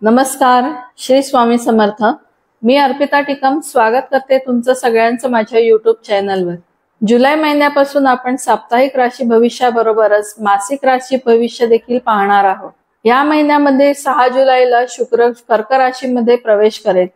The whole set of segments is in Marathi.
नमस्कार, श्री स्वामी समर्थ। मी अर्पिता टिकम स्वागत करते तुमचं सगळ्यांचं माझ्या YouTube चॅनलवर। जुलै महिन्यापासून आपण साप्ताहिक राशी भविष्याबरोबरच मासिक राशी भविष्य देखील पाहणार आहोत। या महिन्यामध्ये 6 जुलैला शुक्र कर्क राशीमध्ये प्रवेश करेल,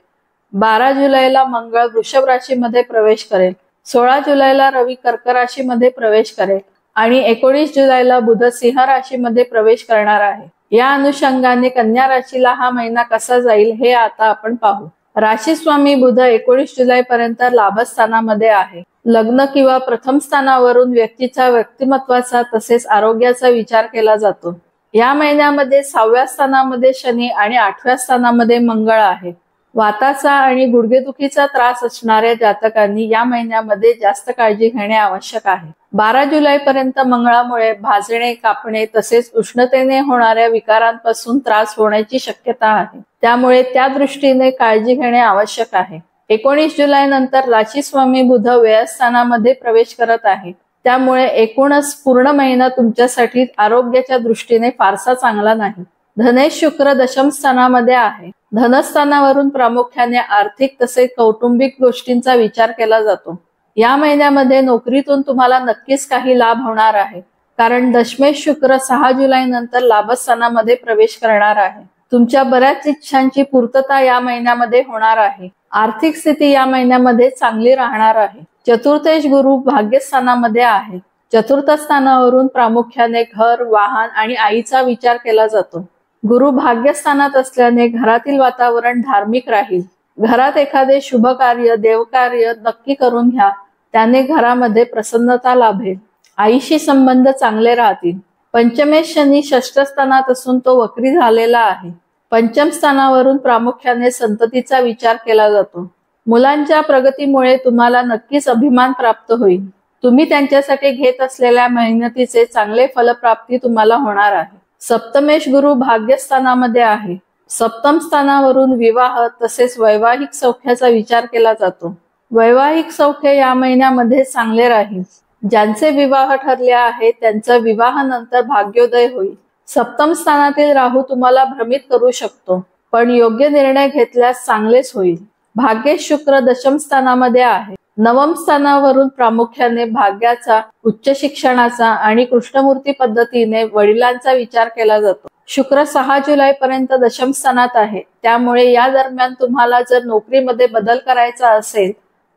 12 जुलैला मंगळ वृषभ राशीमध्ये प्रवेश करेल, 16 जुलैला रवी कर्क राशीमध्ये प्रवेश करेल आणि 19 जुलैला बुध सिंह राशीमध्ये प्रवेश करणार आहे। या अनुषंगाने कन्या राशीला हा महिना कसा जाईल हे आता आपण पाहू। राशी स्वामी बुध 19 जुलै पर्यंत लाभस्थानामध्ये आहे। लग्न किंवा प्रथम स्थानावरून व्यक्तीचा व्यक्तिमत्वाचा तसेच आरोग्याचा विचार केला जातो। या महिन्यामध्ये 6व्या स्थानामध्ये शनी आणि 8व्या स्थानामध्ये मंगळ आहे। वाताचा आणि गुडघेदुखीचा त्रास असणाऱ्या जातकांनी या महिन्यामध्ये जास्त काळजी घेणे आवश्यक आहे। 12 जुलै पर्यंत मंगळामुळे भाजणे, कापणे तसेच उष्णतेने होणाऱ्या विकारांपासून त्रास होण्याची शक्यता आहे, त्यामुळे त्या दृष्टीने काळजी घेणे आवश्यक आहे। 19 जुलै नंतर राशी स्वामी बुध व्ययस्थानामध्ये प्रवेश करत आहे, त्यामुळे एकूणच पूर्ण महिना तुमच्यासाठी आरोग्याच्या दृष्टीने फारसा चांगला नाही। धनेश शुक्र दशम स्थानामध्ये आहे। धनस्थानावरून प्रामुख्याने आर्थिक तसेच कौटुंबिक गोष्टींचा विचार केला जातो। या महिन्यामध्ये नोकरीतून तुम्हाला नक्कीच काही लाभ होणार आहे, कारण दशमेश शुक्र 6 जुलै नंतर लाभस्थानामध्ये प्रवेश करणार आहे। तुमच्या बऱ्याच इच्छांची पूर्तता या महिन्यामध्ये होणार आहे। आर्थिक स्थिती या महिन्यामध्ये चांगली राहणार आहे। चतुर्थेश गुरु भाग्यस्थानामध्ये आहे। चतुर्थ स्थानावरून प्रामुख्याने घर, वाहन आणि आईचा विचार केला जातो। गुरु भाग्यस्थानात असल्याने घरातील वातावरण धार्मिक राहील। घरात एखादे शुभ कार्य, देवकार्य नक्की करून घ्या, त्याने घरामध्ये प्रसन्नता लाभेल। आईशी संबंध चांगले राहतील। पंचमेश शनी षष्ठ स्थानात असून तो वक्री झालेला आहे। पंचम स्थानावरून प्रामुख्याने संततीचा विचार केला जातो। मुलांच्या प्रगतीमुळे तुम्हाला नक्कीच अभिमान प्राप्त होईल। तुम्ही त्यांच्यासाठी घेत असलेल्या मेहनतीचे चांगले फलप्राप्ती तुम्हाला होणार आहे। सप्तमेश गुरु भाग्यस्थानामध्ये आहे। सप्तम स्थानावरून विवाह तसेच वैवाहिक सौख्याचा विचार केला जातो। वैवाहिक सौख्य या महिन्यामध्ये चांगले राहील। ज्यांचे विवाह ठरले आहे त्यांचा विवाहानंतर भाग्योदय होईल। सप्तम स्थानातील राहू तुम्हाला भ्रमित करू शकतो, पण योग्य निर्णय घेतल्यास चांगलेच होईल। भाग्येश शुक्र दशम स्थानामध्ये आहे। नवम स्थानावरून प्रामुख्याने भाग्याचा, उच्च शिक्षणाचा आणि कृष्णमूर्ती पद्धतीने वडिलांचा विचार केला जातो। शुक्र 6 जुलै पर्यंत दशम स्थानात आहे, त्यामुळे या दरम्यान तुम्हाला जर नोकरीमध्ये बदल करायचा असेल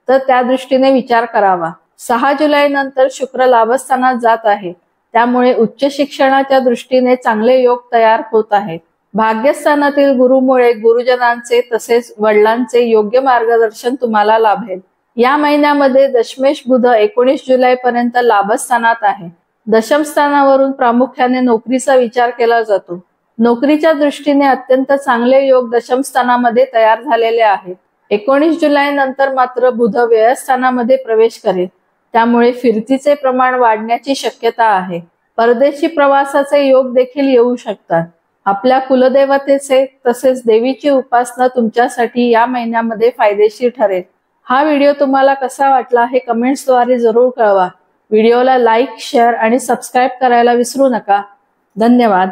तर त्या दृष्टीने विचार करावा। 6 जुलै नंतर शुक्र लाभस्थानात जात आहे, त्यामुळे उच्च शिक्षणाच्या दृष्टीने चांगले योग तयार होत आहेत। भाग्यस्थानातील गुरुमुळे गुरुजनांचे तसेच वडिलांचे योग्य मार्गदर्शन तुम्हाला लाभेल। या महिन्यामध्ये दशमेश बुध 19 जुलै पर्यंत लाभस्थानात आहे। दशम स्थानावरून प्रामुख्याने नोकरीचा विचार केला जातो। नोकरीच्या दृष्टीने अत्यंत चांगले योग दशम स्थानामध्ये तयार झालेले आहेत। 19 जुलै नंतर मात्र बुध व्ययस्थानामध्ये प्रवेश करेल, त्यामुळे फिरतीचे प्रमाण वाढण्याची शक्यता आहे। परदेशी प्रवासाचे योग देखील येऊ शकतात। आपल्या कुलदेवतेचे तसेच देवीची उपासना तुमच्यासाठी या महिन्यामध्ये फायदेशीर ठरेल। हा व्हिडिओ तुम्हाला कसा वाटला हे कमेंट्सद्वारे जरूर कळवा। व्हिडिओला लाईक, शेअर आणि सबस्क्राईब करायला विसरू नका। धन्यवाद।